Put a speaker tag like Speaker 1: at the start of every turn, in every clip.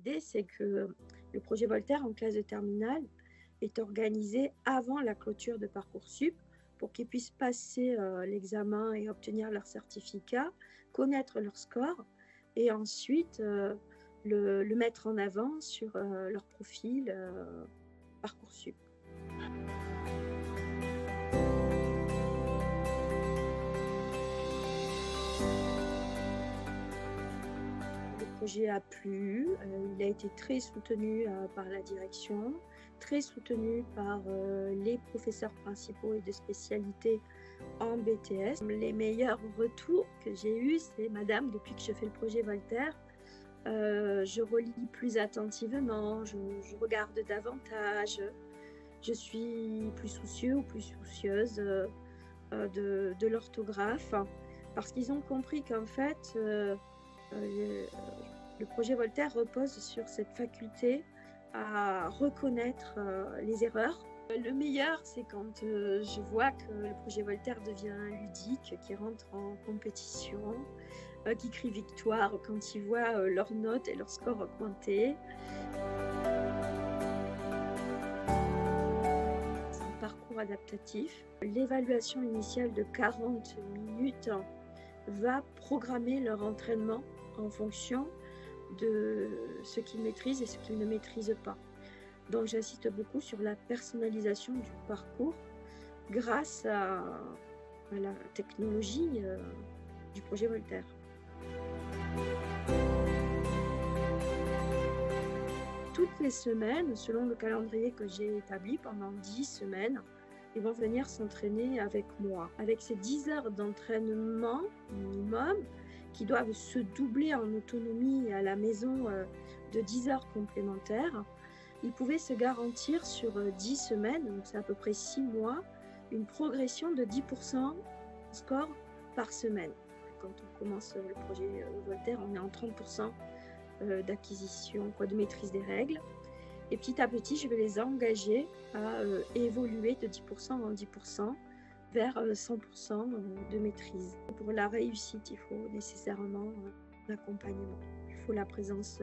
Speaker 1: l'idée, c'est que le projet Voltaire en classe de terminale est organisé avant la clôture de Parcoursup pour qu'ils puissent passer l'examen et obtenir leur certificat, connaître leur score et ensuite le mettre en avant sur leur profil Parcoursup. Le projet a plu, il a été très soutenu par la direction, très soutenu par les professeurs principaux et de spécialité en BTS. Les meilleurs retours que j'ai eus, c'est Madame, depuis que je fais le projet Voltaire, je relis plus attentivement, je regarde davantage, je suis plus soucieux ou plus soucieuse de l'orthographe, parce qu'ils ont compris qu'en fait, le projet Voltaire repose sur cette faculté à reconnaître les erreurs. Le meilleur, c'est quand je vois que le projet Voltaire devient ludique, qui rentre en compétition, qui crie victoire quand ils voient leurs notes et leurs scores augmenter. C'est un parcours adaptatif. L'évaluation initiale de 40 minutes va programmer leur entraînement en fonction de ce qu'ils maîtrisent et ce qu'ils ne maîtrisent pas. Donc j'insiste beaucoup sur la personnalisation du parcours grâce à la technologie du projet Voltaire. Toutes les semaines, selon le calendrier que j'ai établi pendant 10 semaines, ils vont venir s'entraîner avec moi. Avec ces 10 heures d'entraînement minimum, qui doivent se doubler en autonomie à la maison de 10 heures complémentaires, ils pouvaient se garantir sur 10 semaines, donc c'est à peu près 6 mois, une progression de 10% score par semaine. Quand on commence le projet Voltaire, on est en 30% d'acquisition, de maîtrise des règles. Et petit à petit, je vais les engager à évoluer de 10% en 10% vers 100% de maîtrise. Pour la réussite, il faut nécessairement l'accompagnement. Il faut la présence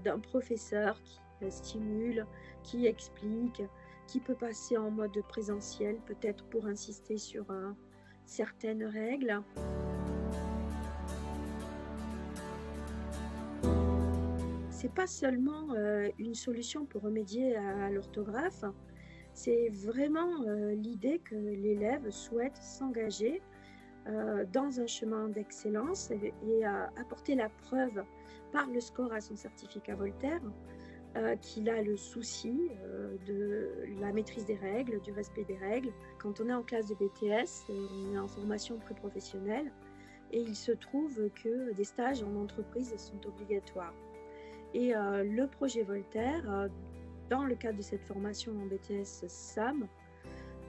Speaker 1: d'un professeur qui stimule, qui explique, qui peut passer en mode présentiel, peut-être pour insister sur certaines règles. C'est pas seulement une solution pour remédier à l'orthographe, c'est vraiment l'idée que l'élève souhaite s'engager dans un chemin d'excellence et apporter la preuve par le score à son certificat Voltaire qu'il a le souci de la maîtrise des règles, du respect des règles. Quand on est en classe de BTS, on est en formation pré-professionnelle et il se trouve que des stages en entreprise sont obligatoires. Et le projet Voltaire, dans le cadre de cette formation en BTS SAM,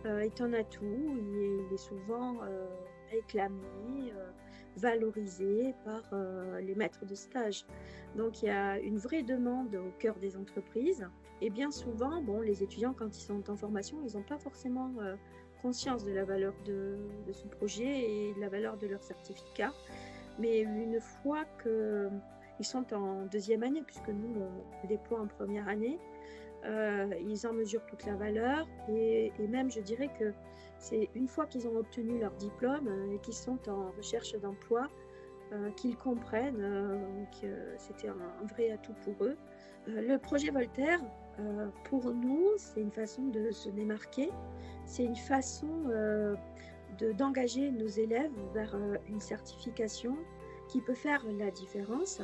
Speaker 1: est un atout. Il est souvent réclamé, valorisé par les maîtres de stage. Donc il y a une vraie demande au cœur des entreprises. Et bien souvent, les étudiants, quand ils sont en formation, ils n'ont pas forcément conscience de la valeur de ce projet et de la valeur de leur certificat. Mais une fois qu'ils sont en deuxième année, puisque nous, on déploie en première année, ils en mesurent toute la valeur et même je dirais que c'est une fois qu'ils ont obtenu leur diplôme et qu'ils sont en recherche d'emploi qu'ils comprennent que c'était un vrai atout pour eux. Le projet Voltaire, pour nous, c'est une façon de se démarquer, c'est une façon d'engager nos élèves vers une certification qui peut faire la différence.